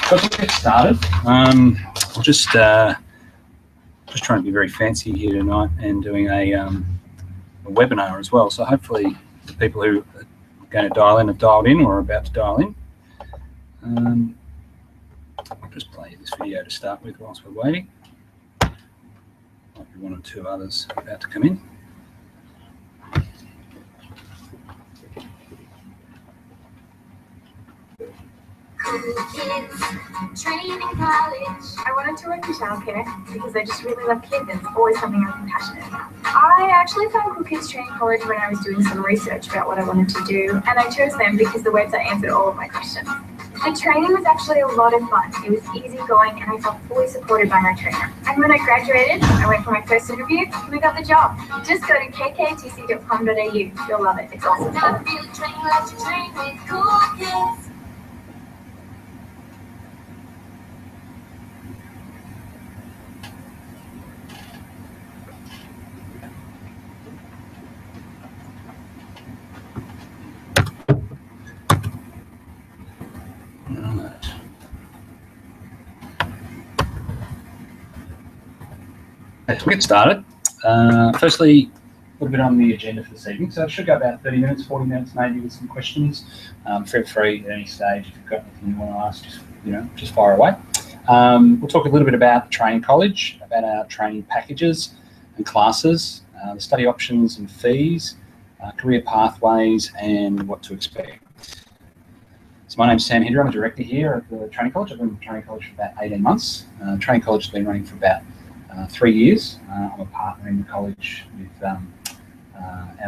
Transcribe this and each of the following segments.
So let's get started. I'm just trying to be very fancy here tonight and doing a webinar as well. So hopefully the people who are going to dial in have dialed in or are about to dial in. I'll just play this video to start with whilst we're waiting. Might be one or two others about to come in. Training in college. I wanted to work in childcare because I just really love kids and it's always something I've been passionate about. I actually found Cool Kids Training College when I was doing some research about what I wanted to do, and I chose them because the website answered all of my questions. The training was actually a lot of fun. It was easygoing and I felt fully supported by my trainer. And when I graduated, I went for my first interview and I got the job. Just go to kktc.com.au. You'll love it. It's awesome. Train with cool kids. Let's get started. Firstly, a little bit on the agenda for this evening. So it should go about 30 minutes, 40 minutes maybe with some questions. Feel free at any stage if you've got anything you want to ask, just fire away. We'll talk a little bit about the training college, about our training packages and classes, the study options and fees, career pathways and what to expect. So my name's Sam Hinder. I'm a director here at the training college. I've been at the training college for about 18 months. Training college has been running for about 3 years. I'm a partner in the college with our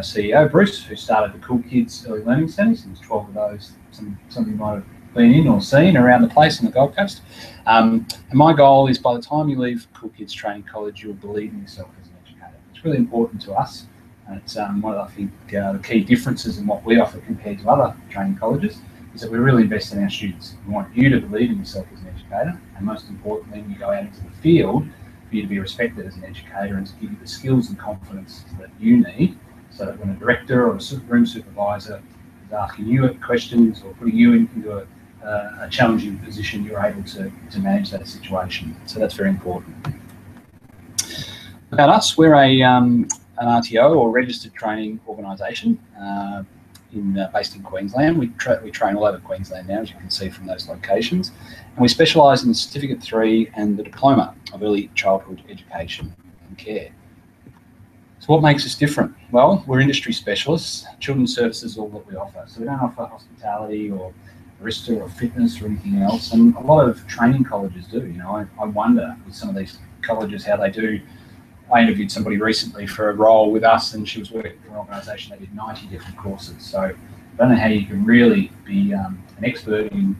CEO, Bruce, who started the Cool Kids Early Learning Centres. There's 12 of those, some of you might have been in or seen around the place on the Gold Coast. And my goal is by the time you leave Cool Kids Training College, you'll believe in yourself as an educator. It's really important to us. And it's one of, I think, the key differences in what we offer compared to other training colleges is that we really invest in our students. We want you to believe in yourself as an educator, and most importantly, when you go out into the field, for you to be respected as an educator and to give you the skills and confidence that you need so that when a director or a room supervisor is asking you questions or putting you into a challenging position, you're able to manage that situation. So that's very important. About us, we're an RTO or registered training organisation based in Queensland. We train all over Queensland now, as you can see from those locations. And we specialise in the Certificate 3 and the Diploma of Early Childhood Education and Care. So what makes us different? Well, we're industry specialists. Children's services is all that we offer. So we don't offer hospitality or barista or fitness or anything else. And a lot of training colleges do. I wonder with some of these colleges how they do. I interviewed somebody recently for a role with us, and she was working for an organisation that did 90 different courses. So I don't know how you can really be an expert in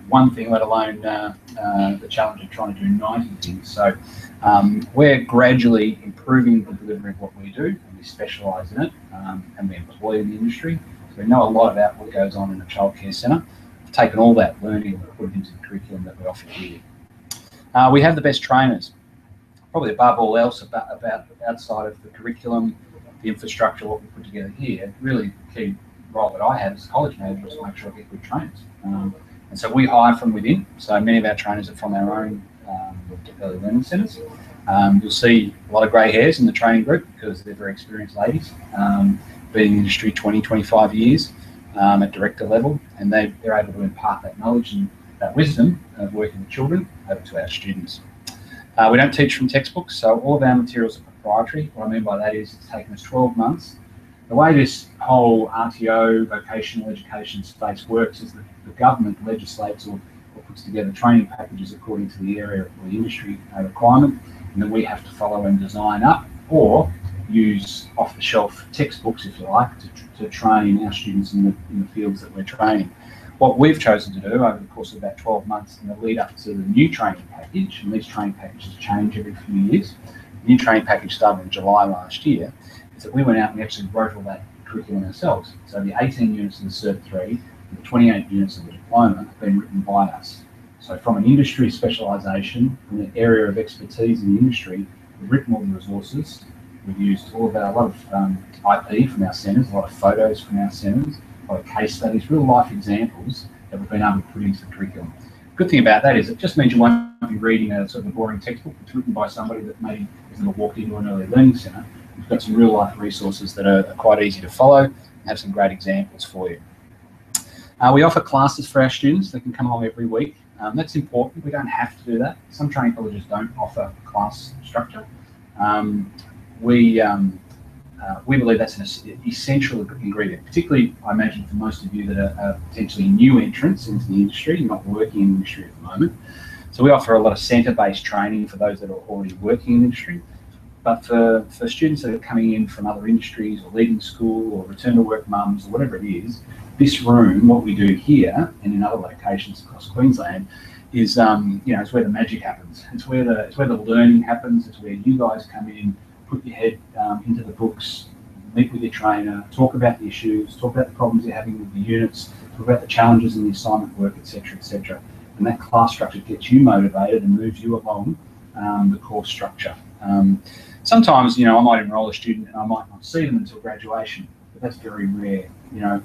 one thing, let alone the challenge of trying to do 90 things. So we're gradually improving the delivery of what we do, and we specialise in it, and we employ in the industry. So we know a lot about what goes on in a childcare centre. We've taken all that learning and put it into the curriculum that we offer here. We have the best trainers. Probably above all else about outside of the curriculum, the infrastructure, what we put together here, really the key role that I have as a college manager is to make sure I get good trainers. And so we hire from within. So many of our trainers are from our own early learning centres. You'll see a lot of grey hairs in the training group because they're very experienced ladies, been in the industry 20, 25 years at director level, and they're able to impart that knowledge and that wisdom of working with children over to our students. We don't teach from textbooks, so all of our materials are proprietary. What I mean by that is it's taken us 12 months. The way this whole RTO, vocational education space works is that the government legislates or puts together training packages according to the area or the industry requirement, and then we have to follow and design up or use off-the-shelf textbooks, if you like, to train our students in the fields that we're training. What we've chosen to do over the course of about 12 months in the lead up to the new training package, and these training packages change every few years, the new training package started in July last year, is that we went out and we actually wrote all that curriculum ourselves. So the 18 units of the Cert 3 and the 28 units of the Diploma have been written by us. So from an industry specialisation, from an area of expertise in the industry, we've written all the resources. We've used a lot of IP from our centres, a lot of photos from our centres, a lot of case studies, real life examples that we've been able to put into the curriculum. Good thing about that is it just means you won't be reading a sort of a boring textbook that's written by somebody that maybe has never walked into an early learning centre. We've got some real life resources that are quite easy to follow and have some great examples for you. We offer classes for our students. They can come along every week. That's important. We don't have to do that. Some training colleges don't offer class structure. We believe that's an essential ingredient, particularly, I imagine, for most of you that are potentially new entrants into the industry. You're not working in the industry at the moment. So we offer a lot of centre-based training for those that are already working in the industry. But for students that are coming in from other industries or leaving school or return to work mums or whatever it is, this room, what we do here and in other locations across Queensland, is it's where the magic happens. It's where the learning happens. It's where you guys come in, put your head into the books, meet with your trainer, talk about the issues, talk about the problems you're having with the units, talk about the challenges in the assignment work, etc., etc. And that class structure gets you motivated and moves you along the course structure. Sometimes, I might enroll a student and I might not see them until graduation, but that's very rare, And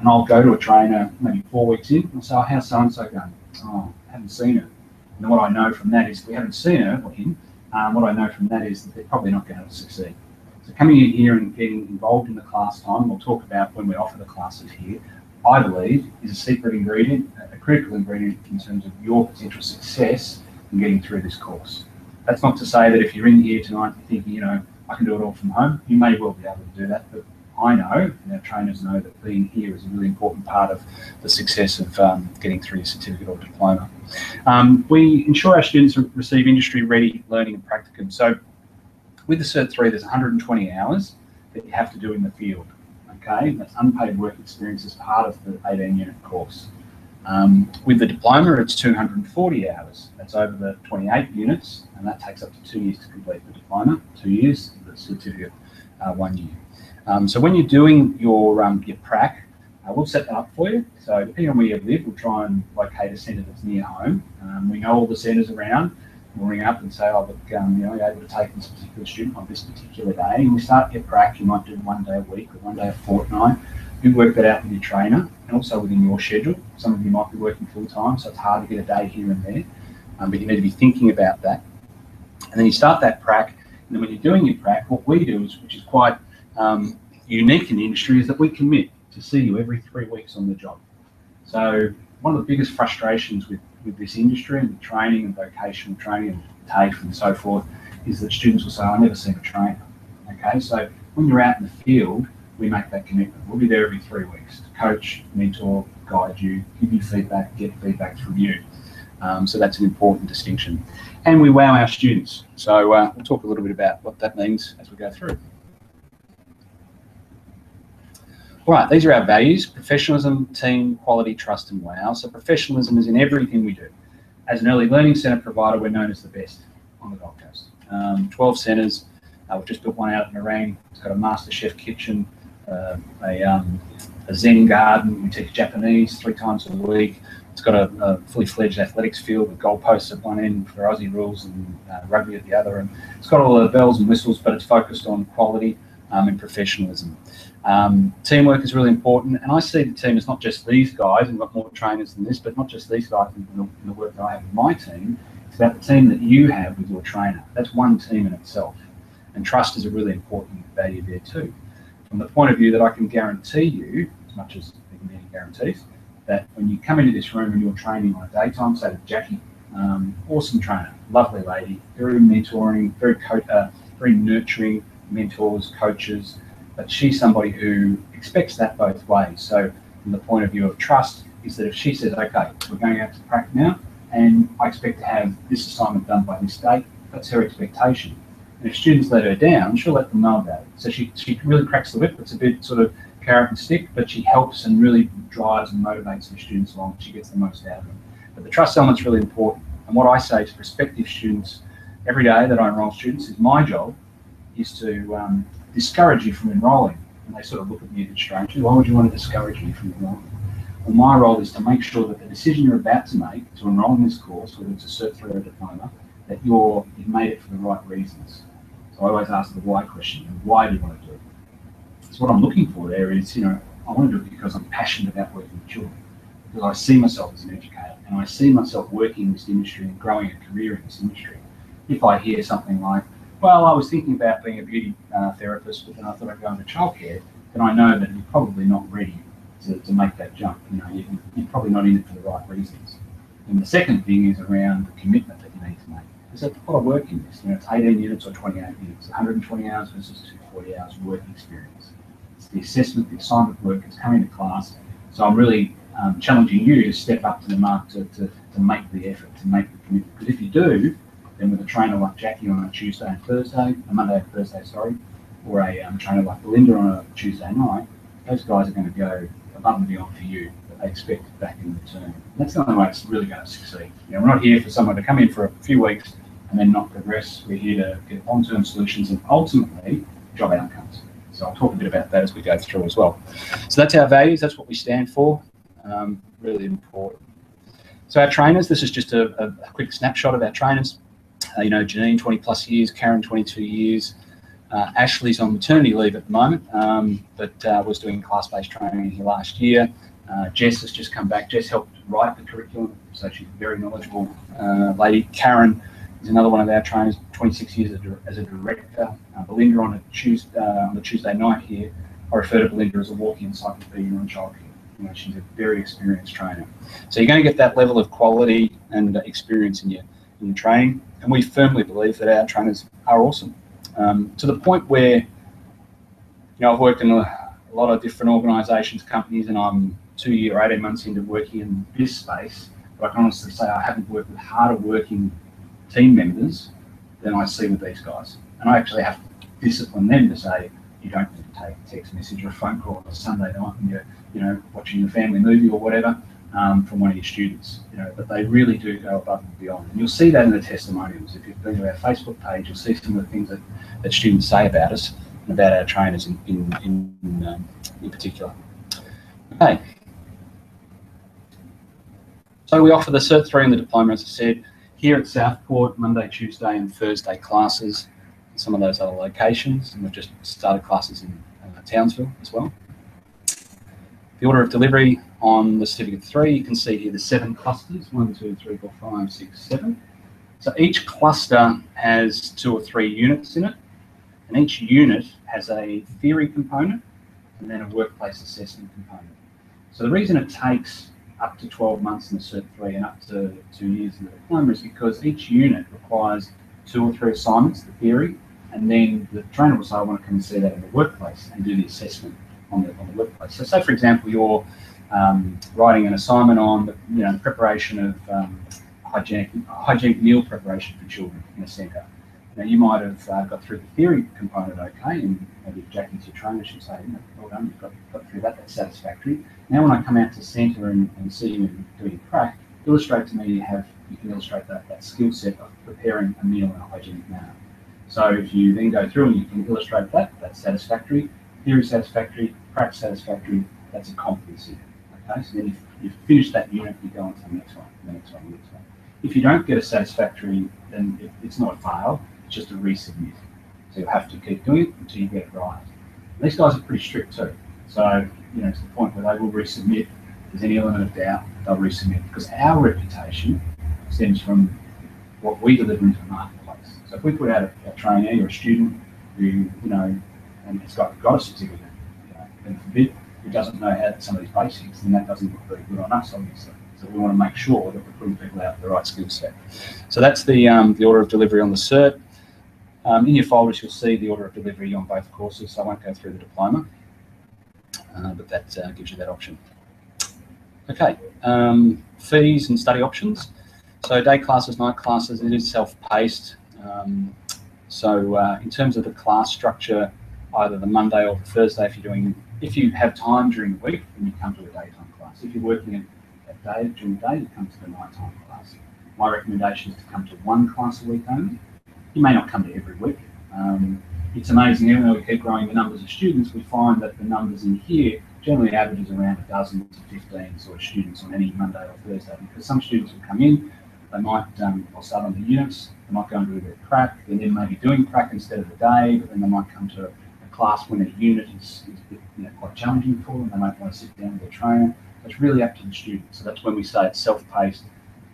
I'll go to a trainer maybe 4 weeks in and say, how's so-and-so going? Oh, I haven't seen her. And what I know from that is we haven't seen her or him. What I know from that is that they're probably not going to succeed. So coming in here and getting involved in the class time, we'll talk about when we offer the classes here, I believe is a secret ingredient, a critical ingredient in terms of your potential success in getting through this course. That's not to say that if you're in here tonight and thinking, I can do it all from home, you may well be able to do that, but I know, and our trainers know, that being here is a really important part of the success of getting through your certificate or diploma. We ensure our students receive industry-ready learning and practicum. So with the Cert 3, there's 120 hours that you have to do in the field. Okay, that's unpaid work experience as part of the 18-unit course. With the diploma, it's 240 hours. That's over the 28 units, and that takes up to 2 years to complete the diploma, 2 years, the certificate, 1 year. So when you're doing your prac, we'll set that up for you. So depending on where you live, we'll try and locate a centre that's near home. We know all the centres around. We'll ring up and say, oh, look, you're able to take this particular student on this particular day. And we start your prac. You might do 1 day a week or 1 day a fortnight. You work that out with your trainer and also within your schedule. Some of you might be working full time, so it's hard to get a day here and there. But you need to be thinking about that. And then you start that prac. And then when you're doing your prac, what we do is, which is quite unique in the industry, is that we commit to see you every 3 weeks on the job. So one of the biggest frustrations with this industry and with training and vocational training and TAFE and so forth is that students will say, I never seen a trainer. Okay, so when you're out in the field, we make that commitment. We'll be there every 3 weeks to coach, mentor, guide you, give you feedback, get feedback from you. So that's an important distinction. And we wow our students. So we'll talk a little bit about what that means as we go through. All right, these are our values: professionalism, team, quality, trust, and wow. So professionalism is in everything we do. As an early learning centre provider, we're known as the best on the Gold Coast. 12 centres. We've just built one out in Nerang. It's got a master chef kitchen, a Zen garden. We teach Japanese 3 times a week. It's got a fully fledged athletics field with goalposts at one end for Aussie rules and rugby at the other. And it's got all the bells and whistles, but it's focused on quality and professionalism. Teamwork is really important, and I see the team as not just these guys, and we've got more trainers than this, but not just these guys in the work that I have with my team. It's about the team that you have with your trainer. That's one team in itself, and trust is a really important value there too. From the point of view that I can guarantee you, as much as there can be any guarantees, that when you come into this room and you're training on a daytime, say with Jackie, awesome trainer, lovely lady, very mentoring, very nurturing, mentors, coaches, but she's somebody who expects that both ways. So from the point of view of trust is that if she says, okay, we're going out to prac now, and I expect to have this assignment done by this date, that's her expectation. And if students let her down, she'll let them know about it. So she really cracks the whip. It's a bit sort of carrot and stick, but she helps and really drives and motivates her students along. She gets the most out of them. But the trust element's really important. And what I say to prospective students every day that I enroll students is my job is to discourage you from enrolling. And they sort of look at me a bit strangely. Why would you want to discourage me from enrolling? Well, my role is to make sure that the decision you're about to make to enrol in this course, whether it's a Cert 3 or a diploma, that you've made it for the right reasons. So I always ask the why question. Why do you want to do it? So what I'm looking for there is, I want to do it because I'm passionate about working with children. because I see myself as an educator and I see myself working in this industry and growing a career in this industry. If I hear something like, well, I was thinking about being a beauty therapist, but then I thought I'd go into childcare, then I know that you're probably not ready to make that jump. You know, you're probably not in it for the right reasons. And the second thing is around the commitment that you need to make. There's a lot of work in this. You know, it's 18 units or 28 units, 120 hours versus 240 hours work experience. It's the assessment, the assignment work, it's coming to class. So I'm really challenging you to step up to the mark to make the effort, to make the commitment. Because if you do, then with a trainer like Jackie on a Tuesday and Thursday, a Monday and Thursday, sorry, or a trainer like Belinda on a Tuesday night, those guys are going to go above and beyond for you that they expect back in return. And that's the only way it's really going to succeed. You know, we're not here for someone to come in for a few weeks and then not progress. We're here to get long-term solutions and ultimately job outcomes. So I'll talk a bit about that as we go through as well. So that's our values. That's what we stand for. Really important. So our trainers, this is just a quick snapshot of our trainers. You know, Janine, 20 plus years, Karen, 22 years. Ashley's on maternity leave at the moment, but was doing class-based training here last year. Jess has just come back. Jess helped write the curriculum, so she's a very knowledgeable lady. Karen is another one of our trainers, 26 years as a director. Belinda on the Tuesday night here. I refer to Belinda as a walking encyclopedia on childcare. You know, she's a very experienced trainer. So you're going to get that level of quality and experience in your training, and we firmly believe that our trainers are awesome. To the point where, you know, I've worked in a lot of different organisations, companies, and I'm 2 years or 18 months into working in this space, but I can honestly say I haven't worked with harder working team members than I see with these guys. And I actually have to discipline them to say, you don't need to take a text message or a phone call on a Sunday night when you're, you know, watching a family movie or whatever from one of your students. You know, but they really do go above and beyond. And you'll see that in the testimonials. If you've been to our Facebook page, you'll see some of the things that students say about us and about our trainers in particular. Okay. So we offer the Cert 3 and the diploma, as I said, here at Southport, Monday, Tuesday and Thursday classes, and some of those other locations, and we've just started classes in Townsville as well. The order of delivery on the Certificate 3, you can see here the 7 clusters, 1, 2, 3, 4, 5, 6, 7. So each cluster has 2 or 3 units in it, and each unit has a theory component and then a workplace assessment component. So the reason it takes up to 12 months in the Cert 3 and up to 2 years in the diploma is because each unit requires 2 or 3 assignments, the theory, and then the trainer will say, I want to come and see that in the workplace and do the assessment on the workplace. So say, for example, you're writing an assignment on the preparation of hygienic meal preparation for children in a centre. Now, you might have got through the theory component okay, and maybe if Jackie's your trainer, she'll say, well done, you've got through that, that's satisfactory. Now, when I come out to centre and see you doing prac, illustrate to me you can illustrate that skill set of preparing a meal in a hygienic manner. So if you then go through and you can illustrate that, that's satisfactory. Theory satisfactory, prac satisfactory, that's a competency. Okay, so then if you've finished that unit, you go on to the next one, the next one, the next one. If you don't get a satisfactory, then it's not a fail, it's just a resubmit. So you'll have to keep doing it until you get it right. And these guys are pretty strict too. So, to the point where they will resubmit. If there's any element of doubt, they'll resubmit, because our reputation stems from what we deliver into the marketplace. So if we put out a trainee or a student who, and it's got a certificate, and forbid, who doesn't know how some of these basics, then that doesn't look very good on us, obviously. So we want to make sure that we're putting people out with the right skill set. So that's the order of delivery on the cert. In your folders, you'll see the order of delivery on both courses, so I won't go through the diploma, but that gives you that option. Okay, fees and study options. So day classes, night classes, it is self-paced. So in terms of the class structure, either the Monday or the Thursday, if you have time during the week, then you come to a daytime class. If you're working during the day, you come to the nighttime class. My recommendation is to come to one class a week only. You may not come to every week. It's amazing, even though we keep growing the numbers of students, we find that the numbers in here generally averages around 12 to 15 sort of students on any Monday or Thursday, because some students will come in, they might I'll start on the units, they might go and do a bit of prac, then they may be doing prac instead of a day, but then they might come to a class when a unit is quite challenging for them, they might want to sit down with a trainer. It's really up to the student. So that's when we say it's self-paced,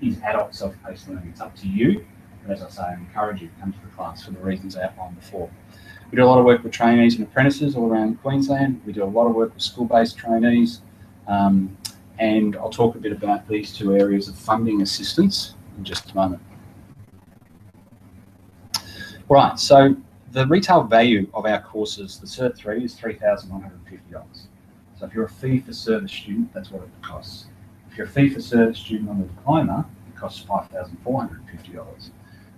is adult self-paced learning. It's up to you. But as I say, I encourage you to come to the class for the reasons I outlined before. We do a lot of work with trainees and apprentices all around Queensland. We do a lot of work with school-based trainees. And I'll talk a bit about these two areas of funding assistance in just a moment. Right, so the retail value of our courses, the Cert 3 is $3,150. So if you're a fee-for-service student, that's what it costs. If you're a fee-for-service student on the diploma, it costs $5,450.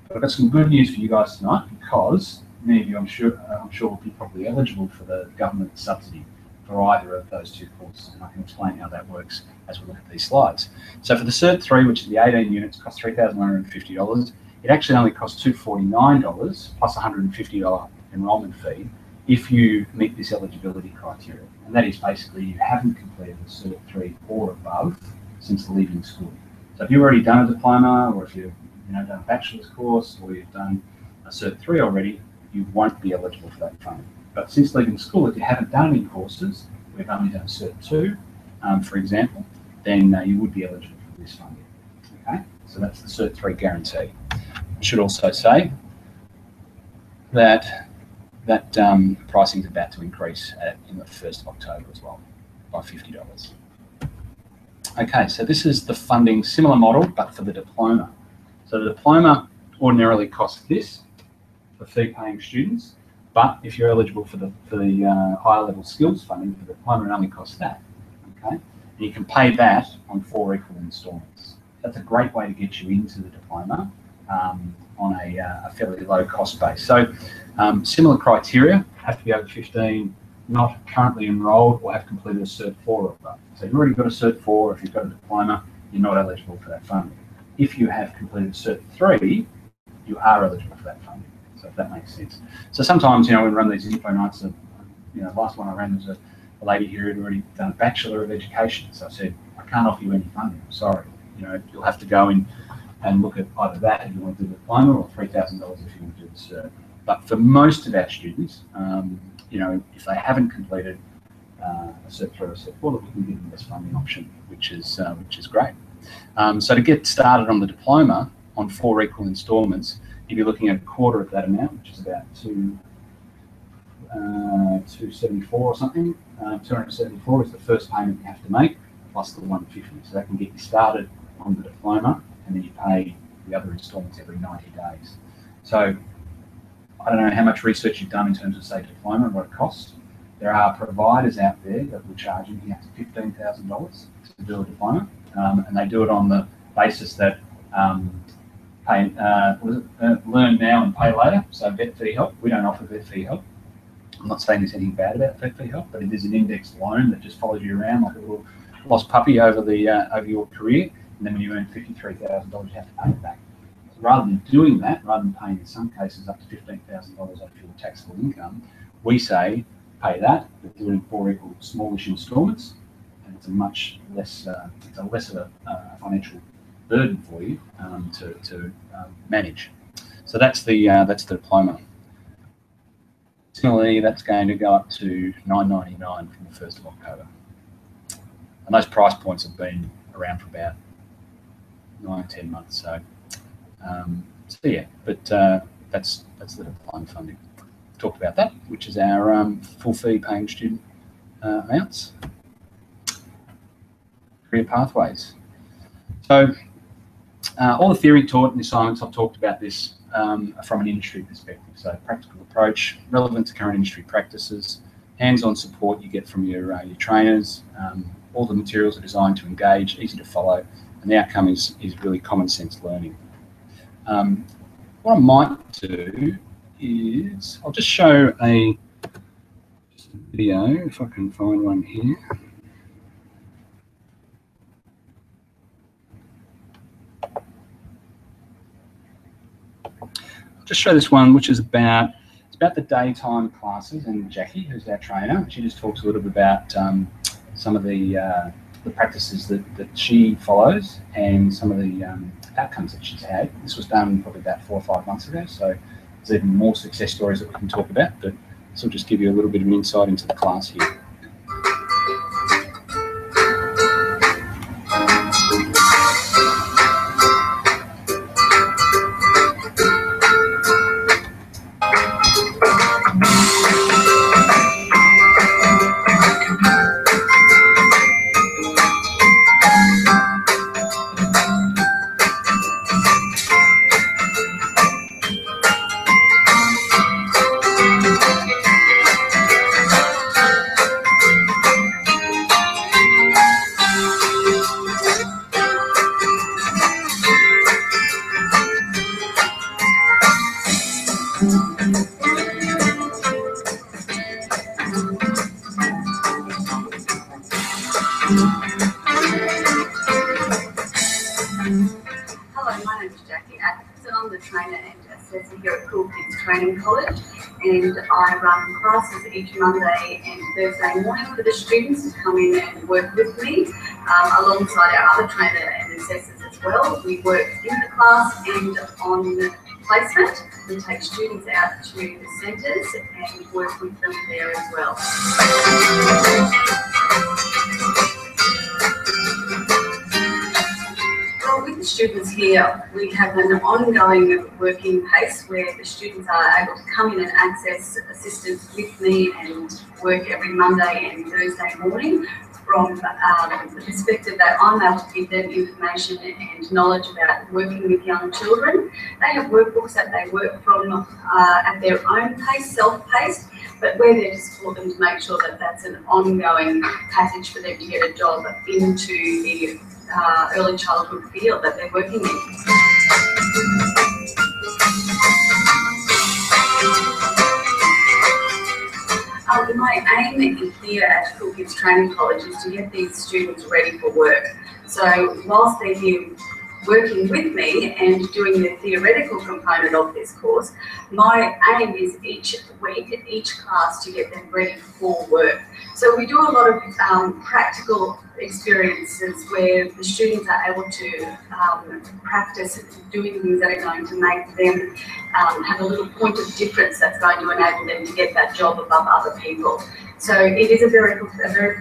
But I've got some good news for you guys tonight, because many of you, I'm sure will be probably eligible for the government subsidy for either of those two courses, and I can explain how that works as we look at these slides. So for the Cert 3, which is the 18 units, costs $3,150. It actually only costs $249 plus a $150 enrolment fee if you meet this eligibility criteria. And that is basically you haven't completed the Cert 3 or above since leaving school. So if you've already done a diploma, or if you've done a bachelor's course, or you've done a Cert 3 already, you won't be eligible for that funding. But since leaving school, if you haven't done any courses, we've only done Cert 2, for example, then you would be eligible for this funding. Okay, so that's the Cert 3 guarantee. I should also say that pricing is about to increase in the 1st of October as well by $50. Okay, so this is the funding, similar model, but for the diploma. So the diploma ordinarily costs this for fee-paying students, but if you're eligible for the higher level skills funding, the diploma it only costs that. Okay, and you can pay that on 4 equal instalments. That's a great way to get you into the diploma on a fairly low cost base. So similar criteria: have to be over 15, not currently enrolled, or have completed a Cert 4 or above. So you've already got a Cert 4, if you've got a diploma, you're not eligible for that funding. If you have completed Cert 3, you are eligible for that funding. So if that makes sense. So sometimes, we run these info nights. The last one I ran was a lady here who'd already done a Bachelor of Education. So I said, I can't offer you any funding. I'm sorry. You'll have to go in and look at either that if you want to do the diploma, or $3,000 if you want to do the Cert. But for most of our students, if they haven't completed a Cert 3 or a Cert 4, we can give them this funding option, which is great. So to get started on the diploma on 4 equal instalments, you'd be looking at a quarter of that amount, which is about $274 or something. $274 is the first payment you have to make, plus the $150. So that can get you started on the diploma, and then you pay the other instalments every 90 days. So I don't know how much research you've done in terms of, say, diploma and what it costs. There are providers out there that will charge you up to $15,000 to do a diploma, and they do it on the basis that learn now and pay later. So vet fee help. We don't offer vet fee help. I'm not saying there's anything bad about vet fee help, but it is an indexed loan that just follows you around like a little lost puppy over your career, and then when you earn $53,000, you have to pay it back. So rather than doing that, rather than paying in some cases up to $15,000 off your taxable income, we say pay that, but do it in 4 equal smallish instalments, and it's a much less, less of a financial burden for you to manage. So that's the diploma. Similarly, that's going to go up to $9.99 from the 1st of October. And those price points have been around for about 9 or 10 months. So yeah, but that's the diploma funding. We've talked about that, which is our full fee paying student amounts. Career pathways. So all the theory taught in the assignments, I've talked about this from an industry perspective. So practical approach, relevant to current industry practices, hands-on support you get from your trainers. All the materials are designed to engage, easy to follow, and the outcome is really common sense learning. What I might do is I'll just show a video, if I can find one here. Just show this one, which is about the daytime classes, and Jackie, who's our trainer, she just talks a little bit about some of the practices that she follows and some of the outcomes that she's had. This was done probably about 4 or 5 months ago, so there's even more success stories that we can talk about, but this will just give you a little bit of an insight into the class here. Hello, my name is Jackie Atkinson. I'm the trainer and assessor here at Cool Kids Training College, and I run classes each Monday and Thursday morning for the students to come in and work with me, alongside our other trainer and assessors as well. We work in the class and on placement. We take students out to the centres and work with them there as well. Well, with the students here, we have an ongoing working pace where the students are able to come in and access assistance with me and work every Monday and Thursday morning from the perspective that I'm able to give them information and knowledge about working with young children. They have workbooks that they work from at their own pace, self-paced, but we're there to support them to make sure that that's an ongoing passage for them to get a job into the early childhood field that they're working in. My aim here at Cool Kids Training College is to get these students ready for work. So whilst they're here working with me and doing the theoretical component of this course, my aim is each week, each class, to get them ready for work. So we do a lot of practical experiences where the students are able to practice doing things that are going to make them have a little point of difference that's going to enable them to get that job above other people. So it is a very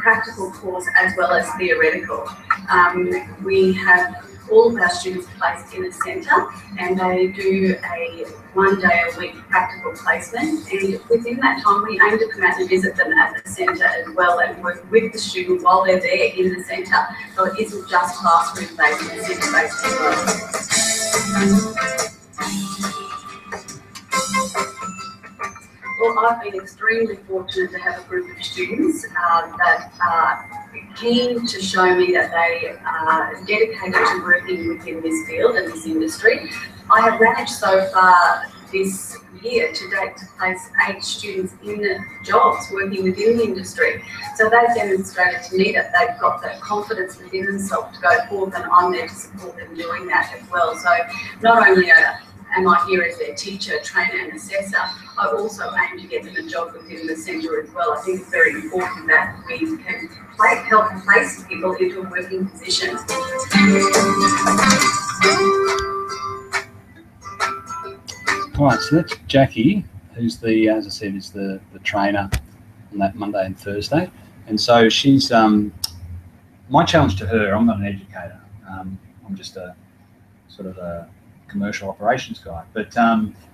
practical course as well as theoretical. We have all of our students placed in a centre, and they do a 1 day a week practical placement, and within that time we aim to come out and visit them at the centre as well and work with the student while they're there in the centre, so it isn't just classroom based, it's centre based as well. Well, I've been extremely fortunate to have a group of students that are keen to show me that they are dedicated to working within this field and this industry. I have managed so far this year to date to place 8 students in jobs working within the industry. So they've demonstrated to me that they've got that confidence within themselves to go forth, and I'm there to support them doing that as well. So not only am I here as their teacher, trainer and assessor, I also aim to get them a job within the centre as well. I think it's very important that we can help place people into working positions. All right, so that's Jackie, who's the, as I said, is the trainer on that Monday and Thursday. And so she's, my challenge to her, I'm not an educator, I'm just a sort of a commercial operations guy, but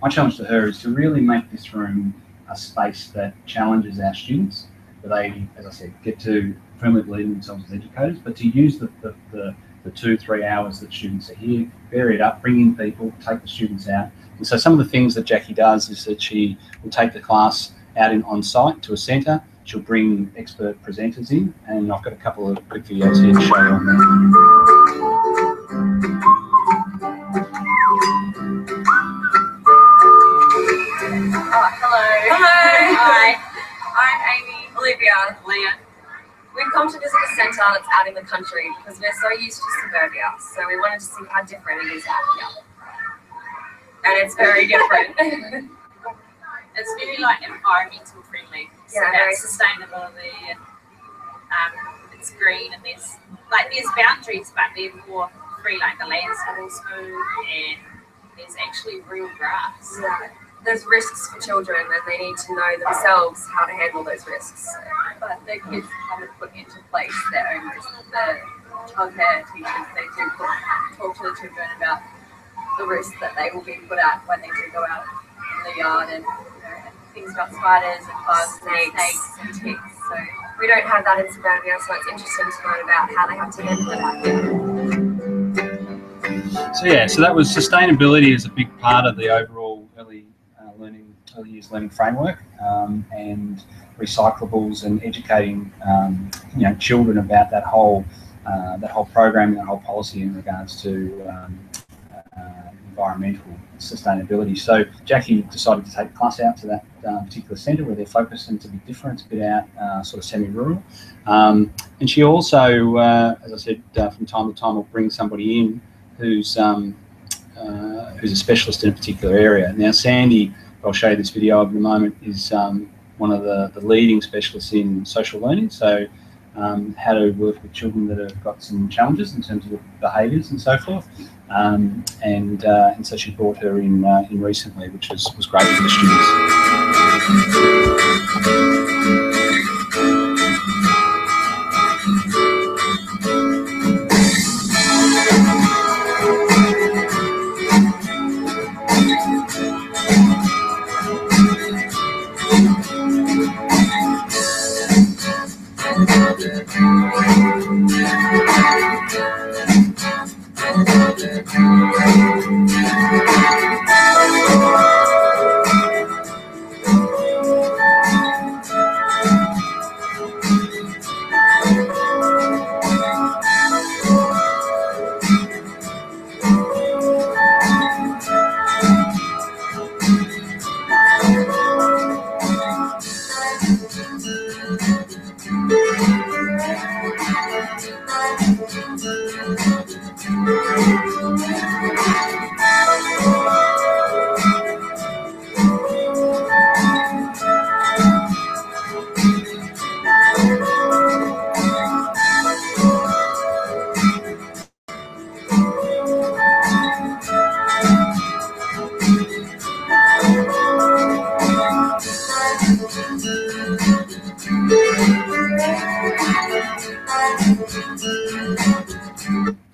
my challenge to her is to really make this room a space that challenges our students, that they, as I said, get to firmly believe in themselves as educators, but to use the 2-3 hours that students are here, vary it up, bring in people, take the students out. And so some of the things that Jackie does is that she will take the class out on site to a centre. She'll bring expert presenters in, and I've got a couple of quick videos here to show you on there. Hi, I'm Amy, Olivia, Leah. We've come to visit a centre that's out in the country because we're so used to suburbia, so we wanted to see how different it is out here. And it's very different. It's very like environmental friendly. So Yeah, very sustainability, and it's green, and there's boundaries, but they're more free, like the land's all smooth and there's actually real grass. Yeah. There's risks for children and they need to know themselves how to handle those risks. But the kids haven't put into place their own risks. The childcare teachers, they do talk to the children about the risks that they will be put at when they do go out in the yard, and things about spiders and bugs, snakes and ticks. So We don't have that in suburbia, so it's interesting to learn about how they have to handle it out here. So yeah, so that was sustainability is a big part of the overall early years learning framework, and recyclables, and educating children about that whole program and that whole policy in regards to environmental sustainability. So Jackie decided to take the class out to that particular centre where they're focused, and it's a bit different, it's a bit out, sort of semi-rural. And And she also, as I said, from time to time will bring somebody in who's a specialist in a particular area. Now Sandy, I'll show you this video of in a moment, is one of the leading specialists in social learning. So how to work with children that have got some challenges in terms of behaviours and so forth. And so she brought her in recently, which was great for the students.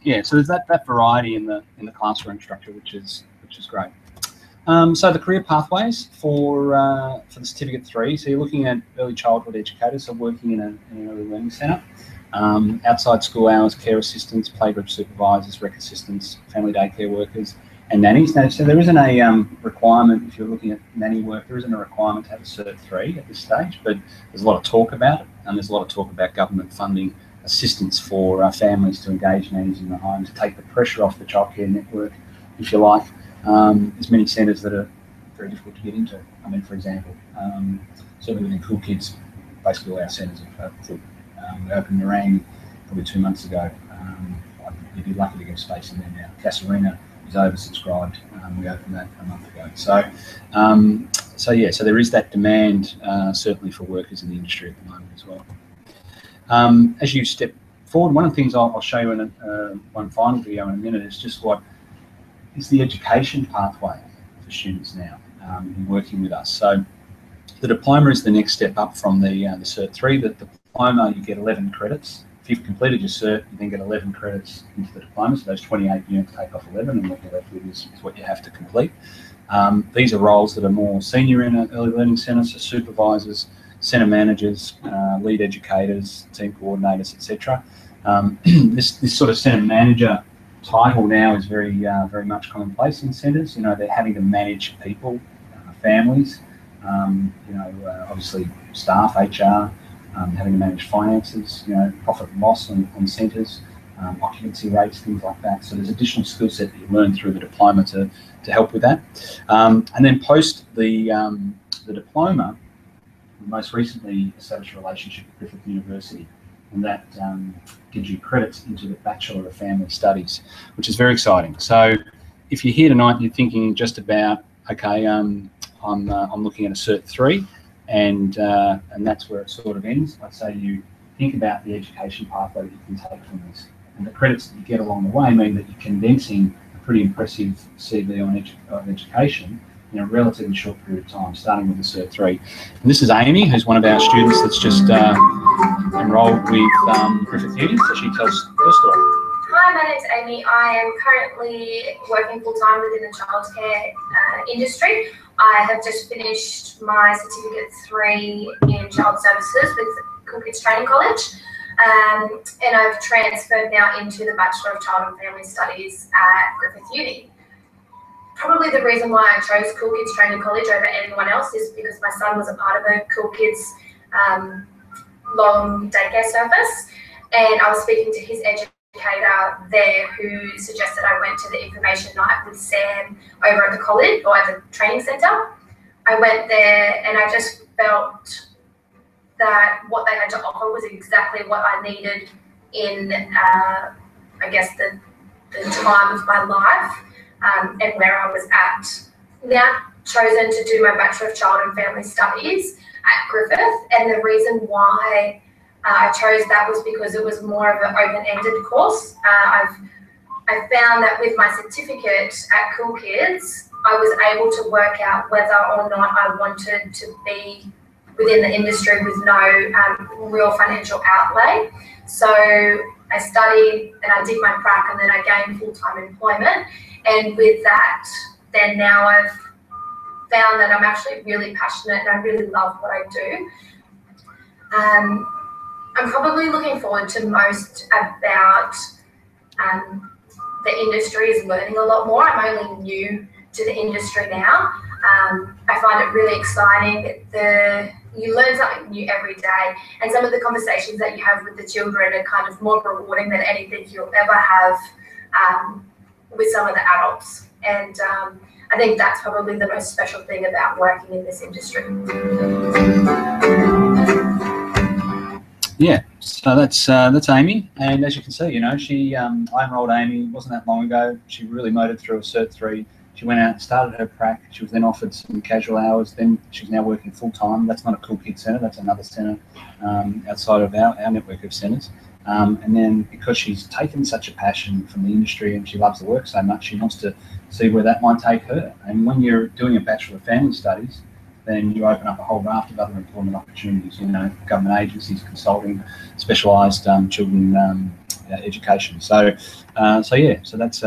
Yeah, so there's that variety in the classroom structure, which is great. So the career pathways for the Certificate 3. So you're looking at early childhood educators, so working in an early learning centre. Outside school hours, care assistants, playgroup supervisors, rec assistants, family daycare workers, and nannies. Now, so there isn't a requirement, if you're looking at nanny work, there isn't a requirement to have a Cert 3 at this stage, but there's a lot of talk about it, and there's a lot of talk about government funding assistance for families to engage nannies in the home, to take the pressure off the childcare network, if you like. There's many centres that are very difficult to get into. I mean, for example, certainly within Cool Kids, basically all our centres are full. We opened Narang probably 2 months ago. You'd be lucky to get a space in there now. Casarina is oversubscribed. We opened that a month ago. So there is that demand certainly for workers in the industry at the moment as well. As you step forward, one of the things I'll show you in one final video in a minute is just what is the education pathway for students now in working with us. So the diploma is the next step up from the Cert 3. The diploma, you get 11 credits. If you've completed your cert, you then get 11 credits into the diploma. So those 28 units take off 11, and what you're left with is what you have to complete. These are roles that are more senior in an early learning centre, so supervisors, centre managers, lead educators, team coordinators, etc. This sort of centre manager title now is very much commonplace in centres. You know, they're having to manage people, families, obviously staff, HR, having to manage finances, profit and loss on centres, occupancy rates, things like that. So there's additional skill set that you learn through the diploma to help with that. And then post the diploma, we most recently established a relationship with Griffith University, and that gives you credits into the Bachelor of Family Studies, which is very exciting. So if you're here tonight and you're thinking just about, okay, I'm looking at a Cert 3, and that's where it sort of ends, I'd say you think about the education pathway that you can take from this. And the credits that you get along the way mean that you're condensing a pretty impressive CV on education in a relatively short period of time, starting with the Cert 3. And this is Amy, who's one of our students that's just enrolled with Griffith Uni, so she tells her story. Hi, my name's Amy. I am currently working full-time within the childcare industry. I have just finished my Certificate 3 in Child Services with Cool Kids Training College, and I've transferred now into the Bachelor of Child and Family Studies at Griffith Uni. Probably the reason why I chose Cool Kids Training College over anyone else is because my son was a part of a Cool Kids long daycare service, and I was speaking to his educator there who suggested I went to the information night with Sam over at the college or at the training centre. I went there and I just felt that what they had to offer was exactly what I needed in, I guess, the time of my life and where I was at. Now chosen to do my Bachelor of Child and Family Studies at Griffith, and the reason why I chose that was because it was more of an open-ended course. I found that with my certificate at Cool Kids, I was able to work out whether or not I wanted to be within the industry with no real financial outlay. So I studied and I did my prac, and then I gained full-time employment. And with that, then now I've found that I'm actually really passionate and I really love what I do. I'm probably looking forward to most about the industry is learning a lot more. I'm only new to the industry now. I find it really exciting. You learn something new every day, and some of the conversations that you have with the children are kind of more rewarding than anything you'll ever have with some of the adults. And I think that's probably the most special thing about working in this industry. Yeah, so that's Amy, and as you can see, you know, I enrolled Amy, it wasn't that long ago. She really motored through a Cert 3. She went out and started her prac. She was then offered some casual hours. Then she's now working full time. That's not a Cool Kids Centre. That's another centre outside of our network of centres. And then because she's taken such a passion from the industry and she loves the work so much, she wants to see where that might take her. And when you're doing a Bachelor of Family Studies, then you open up a whole raft of other employment opportunities. You know, government agencies, consulting, specialised children education. So that's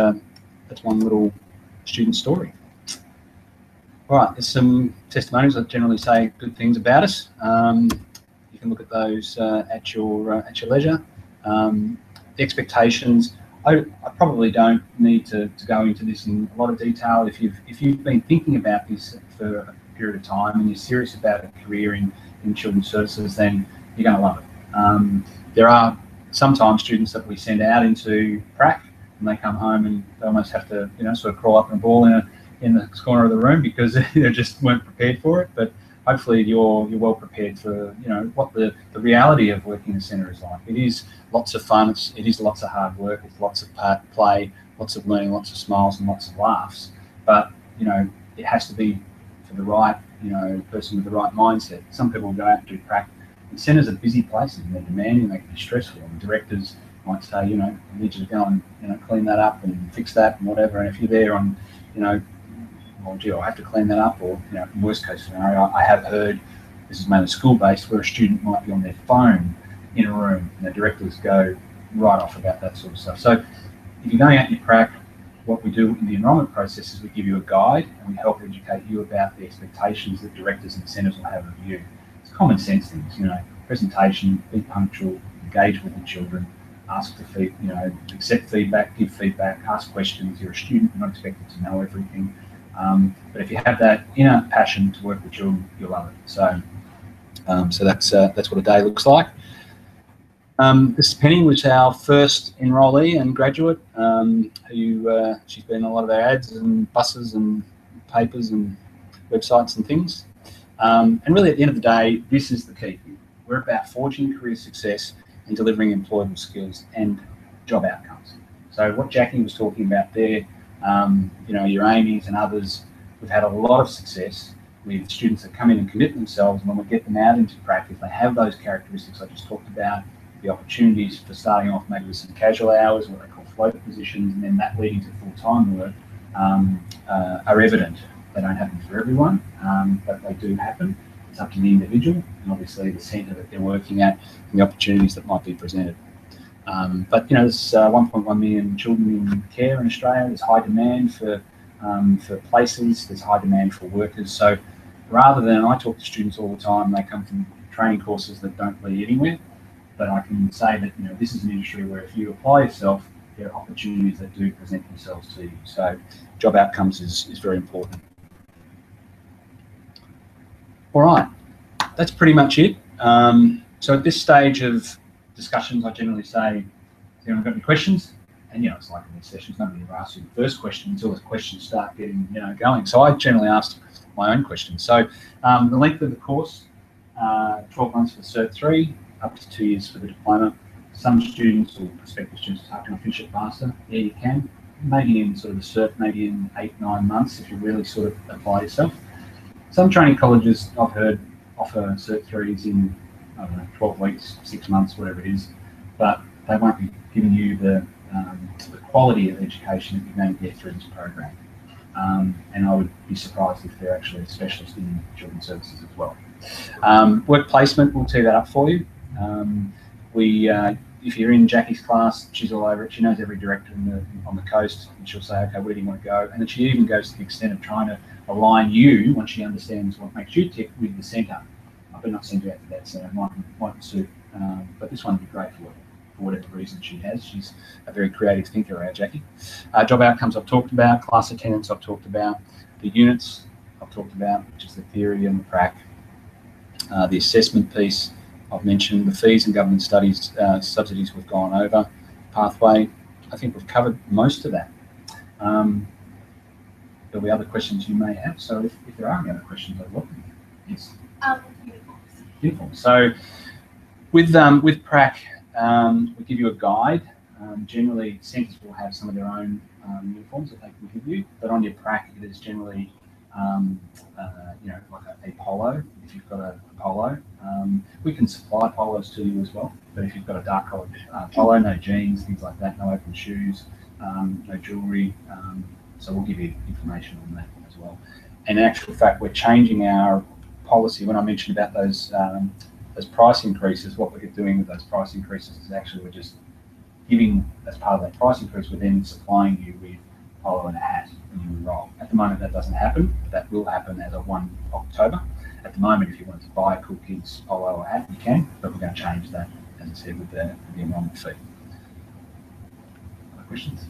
one little student story. All right, there's some testimonials that generally say good things about us. You can look at those at your leisure. The expectations, I probably don't need to go into this in a lot of detail. If you've been thinking about this for a period of time and you're serious about a career in children's services, then you're going to love it. There are sometimes students that we send out into prac, and they come home and they almost have to, you know, sort of crawl up in a ball in the corner of the room because they just weren't prepared for it. But hopefully you're well prepared for, you know, what the reality of working in a centre is like. It is lots of fun. It is lots of hard work. It's lots of play, lots of learning, lots of smiles and lots of laughs. But, you know, it has to be for the right, you know, person with the right mindset. Some people go out and do prac. And centres are busy places and they're demanding, they can be stressful. And directors might say, you know, I need you to go and, you know, clean that up and fix that and whatever. And if you're there on, you know, well, gee, I have to clean that up, or, you know, worst case scenario, I have heard, this is mainly school-based, where a student might be on their phone in a room and the directors go right off about that sort of stuff. So if you're going out in your prac, what we do in the enrolment process is we give you a guide and we help educate you about the expectations that directors and centres will have of you. It's common sense things, you know, presentation, be punctual, engage with the children, ask for feedback, you know, accept feedback, give feedback, ask questions. You're a student, you're not expected to know everything. But if you have that inner passion to work with children, you'll love it. So that's what a day looks like. This is Penny, which is our first enrollee and graduate, who she's been in a lot of our ads and buses and papers and websites and things. And really at the end of the day, this is the key thing. We're about forging career success and delivering employable skills and job outcomes. So what Jackie was talking about there, you know, your Amy's and others, we've had a lot of success with students that come in and commit themselves, and when we get them out into practice, they have those characteristics I just talked about, the opportunities for starting off maybe with some casual hours, what they call float positions, and then that leading to full-time work, are evident. They don't happen for everyone, but they do happen. It's up to the individual and obviously the centre that they're working at and the opportunities that might be presented. But, you know, there's 1.1 million children in care in Australia. There's high demand for places. There's high demand for workers. So rather than, I talk to students all the time, they come from training courses that don't lead anywhere. But I can say that, you know, this is an industry where if you apply yourself, there are opportunities that do present themselves to you. So job outcomes is very important. All right, that's pretty much it. So at this stage of discussions, I generally say, has anyone got any questions? And, you know, it's like in these sessions, nobody ever asks you the first question until the questions start getting, you know, going. So I generally ask my own questions. So the length of the course 12 months for Cert 3, up to 2 years for the diploma. Some students or prospective students are going to finish it faster. Yeah, you can. Maybe in sort of the Cert, maybe in 8-9 months if you really sort of apply yourself. Some training colleges I've heard offer Cert 3s in, I don't know, 12 weeks, 6 months, whatever it is, but they won't be giving you the quality of education that you're going to get through this program. And I would be surprised if they're actually a specialist in children's services as well. Work placement, we'll tee that up for you. If you're in Jackie's class, she's all over it. She knows every director on the coast, and she'll say, okay, where do you want to go? And then she even goes to the extent of trying to align you, once she understands what makes you tick, with the centre. I better not send you out to that centre, might suit. But this one would be great for whatever reason she has. She's a very creative thinker, our Jackie. Job outcomes I've talked about, class attendance I've talked about, the units I've talked about, which is the theory and the prac. The assessment piece I've mentioned, the fees and government studies subsidies we've gone over, pathway, I think we've covered most of that. There'll be other questions you may have, so if there are any other questions, I'd welcome them. Yes? Uniforms. So with prac, we give you a guide. Generally, centres will have some of their own uniforms that they can give you, but on your prac, it is generally like a polo, if you've got a polo. We can supply polos to you as well, but if you've got a dark coloured polo, no jeans, things like that, no open shoes, no jewellery, so we'll give you information on that as well. And in actual fact, we're changing our policy. When I mentioned about those price increases, what we're doing with those price increases is actually we're just giving, as part of that price increase, we're then supplying you with polo and a hat when you enrol. At the moment that doesn't happen. That will happen as of 1 October. At the moment, if you want to buy a Cool Kids polo or hat, you can, but we're going to change that, as I said, with the enrolment fee. Other questions?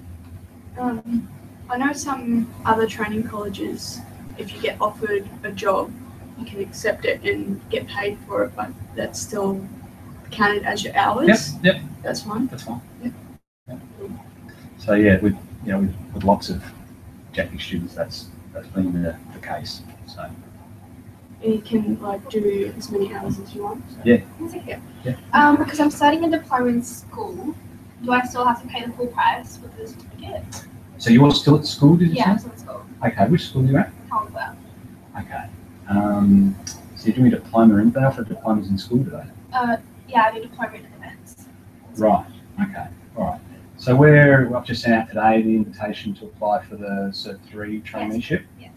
I know some other training colleges, if you get offered a job, you can accept it and get paid for it, but that's still counted as your hours. Yep. That's fine. That's fine. Yep. So yeah, with lots of Jackie students, that's been the case. So. And you can do as many hours as you want. So. Yeah. Because I'm studying a diploma in school, do I still have to pay the full price for the certificate? So you're still at school, did you Yeah, I'm say? still at school. Okay, which school are you at? Holmesville. Okay. So you're doing a diploma in, they offer diplomas in school, do they? Yeah, I do diploma in events. Right, okay, all right. So I've just sent out today the invitation to apply for the Cert 3 traineeship. Yes.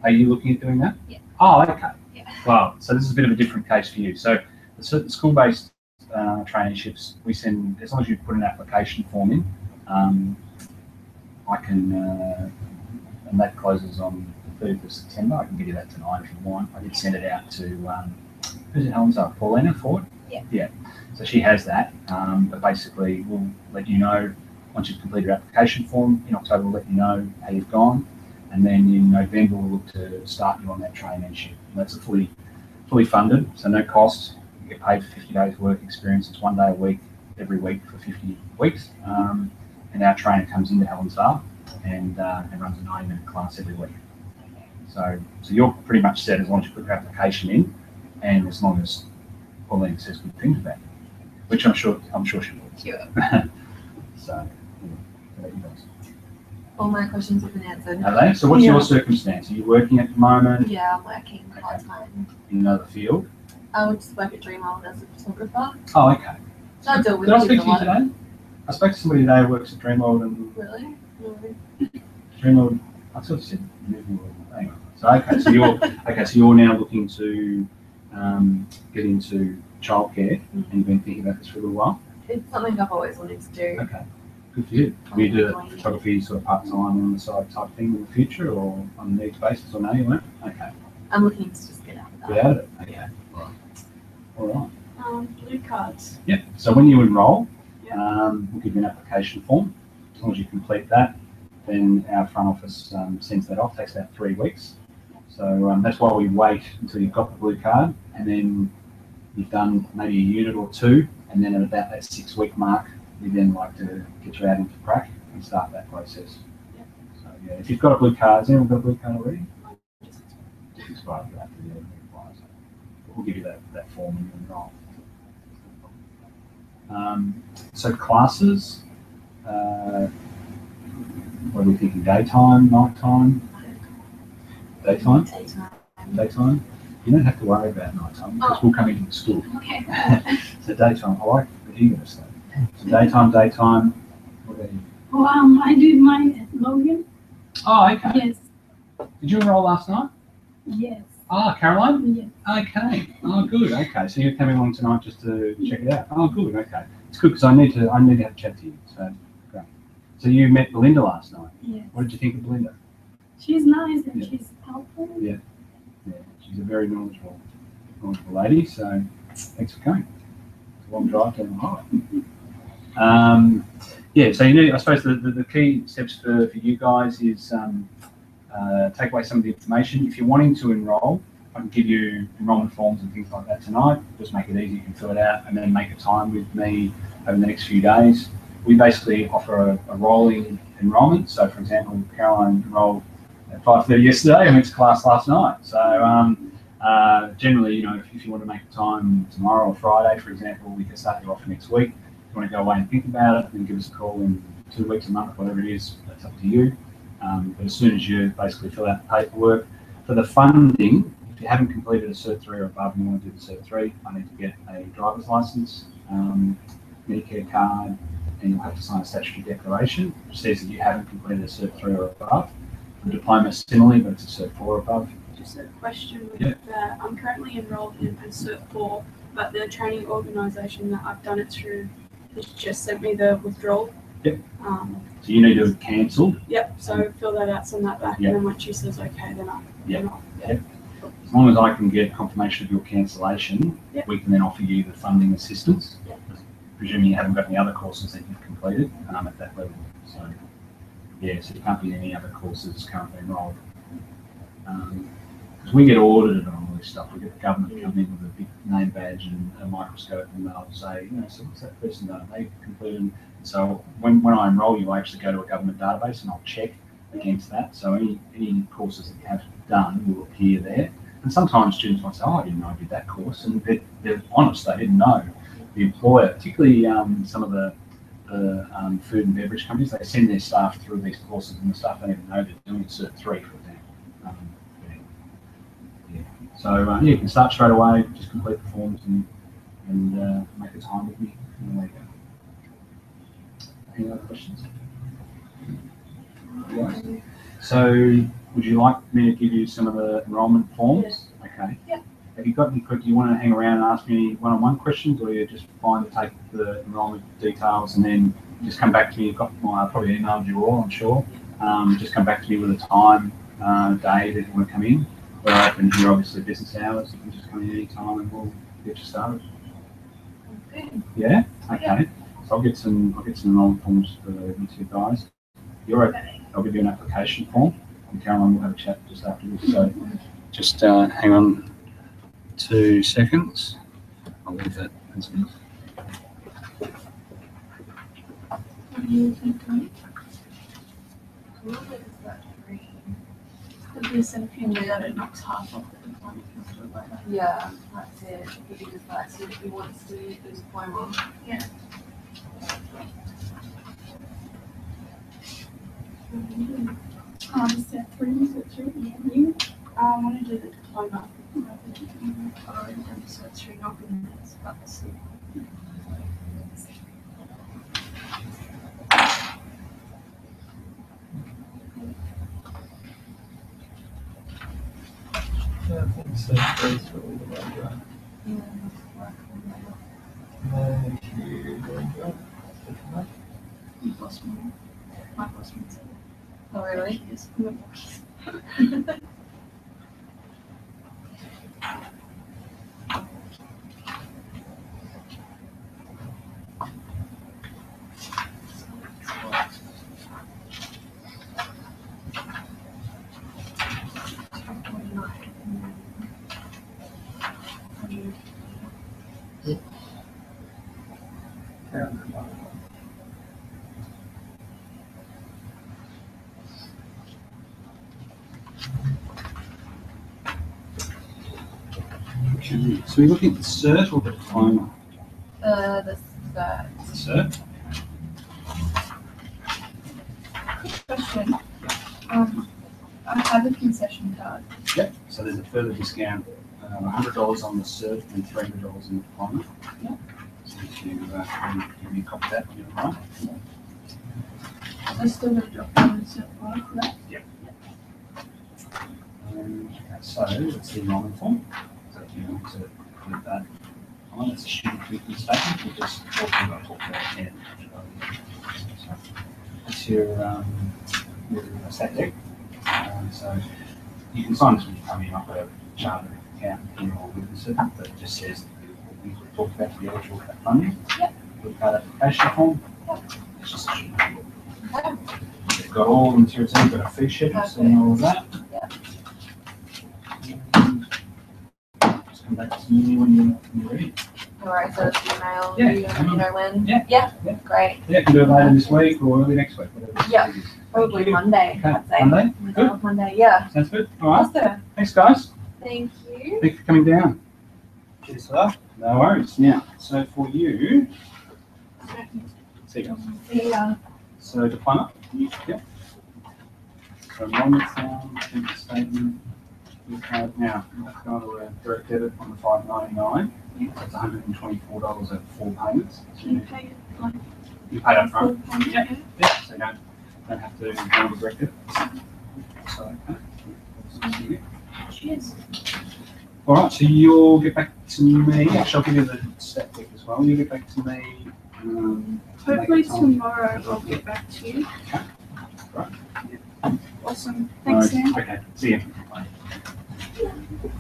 Are you looking at doing that? Yeah. Oh, okay. Yeah. Well, so this is a bit of a different case for you. So the school-based traineeships, we send, as long as you put an application form in, I can, and that closes on the 30th of September. I can give you that tonight if you want. I did send it out to, who's it, Paulina Ford? Yeah. Yeah. So she has that, but basically we'll let you know once you've completed your application form. In October, we'll let you know how you've gone. And then in November, we'll look to start you on that traineeship. And that's a fully funded, so no cost. You get paid for 50 days work experience. It's 1 day a week, every week for 50 weeks. And our trainer comes into Helensvale and runs a 90-minute class every week. So you're pretty much set as long as you put your application in, and as long as Pauline says good things about you, which I'm sure she will. Sure. So, yeah. All my questions have been answered. Are they? So what's your circumstance? Are you working at the moment Yeah, I'm working part-time. in another field? I would just work at Dreamworld as a photographer. Oh, okay. So I deal with Did I kids speak a to you lot. today? I spoke to somebody today who works at Dreamworld and Really? Dreamworld. I sort of said anyway. So you're now looking to get into childcare, and you've been thinking about this for a little while. It's something I've always wanted to do. Okay, good for you. Will you do photography sort of part-time on the side type thing in the future, or on a needs basis, or no, you won't? Okay. I'm looking to just get out of that. Get out of it. Okay. All right. Blue cards. Yep. So when you enrol, Yeah. we'll give you an application form. As long as you complete that, then our front office sends that off. Takes about 3 weeks. So that's why we wait until you've got the blue card, and then you've done maybe a unit or two, and then at about that 6-week mark, we then like to get you out into prac and start that process. Yeah. So yeah, if you've got a blue card, has anyone got a blue card already? It's expired for that. we'll give you that form when you enrol. So classes, what are we thinking? Daytime, nighttime? Daytime? Daytime. You don't have to worry about nighttime because we'll come into the school. Okay. So daytime, I like the eager stuff. So daytime. What about you? Well, I did mine at Logan. Oh, okay. Yes. Did you enroll last night? Yes. Ah, Caroline? Yes. Okay. Oh, good. Okay. So you're coming along tonight just to check it out. Oh, good. Okay. It's good because I need to have a chat to you. So great. So you met Belinda last night. Yes. What did you think of Belinda? She's nice and Yeah. she's helpful. Yeah. Yeah. She's a very knowledgeable lady. So thanks for coming. It's a long drive down the highway. Yeah. So I suppose the key steps for you guys is take away some of the information. If you're wanting to enrol, I can give you enrolment forms and things like that tonight. Just make it easy. You can fill it out and then make a time with me over the next few days. We basically offer a rolling enrolment. So, for example, Caroline enrolled at 5:30 yesterday and went to class last night. So, generally, if you want to make a time tomorrow or Friday, for example, we can start you off next week. If you want to go away and think about it, then give us a call in 2 weeks, a month, whatever it is. That's up to you. But as soon as you basically fill out the paperwork for the funding, if you haven't completed a Cert 3 or above and you want to do the Cert 3, I need to get a driver's license, Medicare card, and you'll have to sign a statutory declaration which says that you haven't completed a Cert 3 or above. The diploma similarly, but it's a Cert 4 or above. Just a question with that. I'm currently enrolled in a Cert 4, but the training organisation that I've done it through has just sent me the withdrawal. Yep. So you need to cancel. Yep. So fill that out, send that back, and then once she says okay, then I'm off. Yep. As long as I can get confirmation of your cancellation, we can then offer you the funding assistance. Yep. Presuming you haven't got any other courses that you've completed at that level. So so you can't be in any other courses currently enrolled. Because we get audited on all this stuff. We get the government come in with a big name badge and a microscope, and they'll say, so what's that person done? They completed. So when I enroll you, I actually go to a government database and I'll check against that. So any courses that you have done will appear there. And sometimes students might say, oh, I didn't know I did that course. And they're honest, they didn't know. The employer, particularly some of the food and beverage companies, they send their staff through these courses and the staff don't even know they're doing Cert 3, for example. So you can start straight away, just complete the forms and make a time with me. And there you go. Any other questions? Yes. So would you like me to give you some of the enrolment forms? Yes. Okay. Yeah. Have you got any quick, do you want to hang around and ask me one-on-one questions, or you just fine to take the enrolment details and then just come back to me? You've got probably emailed you all, I'm sure. Just come back to me with a time, day that you want to come in. We're open here, obviously, business hours. You can just come in any time and we'll get you started. Okay. Yeah? Okay. So I'll get some enrolment forms for you two guys. I'll give you an application form, and Caroline will have a chat just after this. So just hang on 2 seconds. I'll leave that as is. What do you think, Tony? If you do that, it knocks half off the diploma. Yeah, that's it. Because that's if he wants to do the diploma. Yeah. Is that 3? Is it 3? Yeah. You want to do the diploma. I've already done the Cert 3, not in minutes, but see. Yeah, I think so. That's really the right guy. Thank you. You've lost me. I've lost me. Oh, really? Yes. Okay. So we're looking at the cert or the diploma? The The cert. Question. I have a concession card. Yep. So there's a further discount, $100 on the cert and $300 on the diploma. Yep. So if you give me a copy of that when you're right. I still got a document certified for that. Yep. So it's the enrollment form. So if you want to put that on, it's a student commitment statement. We'll just talk about it. So it's your stat deck. So you can sign this when you come in. I've got a chartered account here or witness it, but it just says the things we've talked about to be eligible for that funding. Yep. With card application form. Yep. It's just a student commitment. They've got all the materials in, got a fee schedule, and all of that. Yep. Just come back to me when you're ready. No worries, so it's email. Yeah. You know when? Yeah. Yeah. Yeah. Great. Yeah, you can do it later this week or early next week, whatever. Yeah. It is. Probably Okay. Monday, Okay. I'd say. Monday? Good. Monday, yeah. Sounds good. All right. Awesome. Thanks, guys. Thank you. Thanks for coming down. Cheers for that. No worries. Now, so for you, see you guys. Yeah. So diploma. Yep. So enrollment form, commitment statement. Now, that's going to a direct debit on the $5.99. So it's $124 over 4 payments. So Can you pay it like you pay up front. full payment? Yeah. Yeah. So you don't have to go on the direct debit. So, okay. Cheers. All right, so you'll get back to me. Actually, I'll give you the stat book as well. You'll get back to me. Hopefully make a time. tomorrow I'll get back to you. Okay. Right. Awesome. Thanks, Sam. Okay, see you. Bye.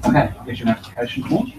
Okay, I'll get you an application form.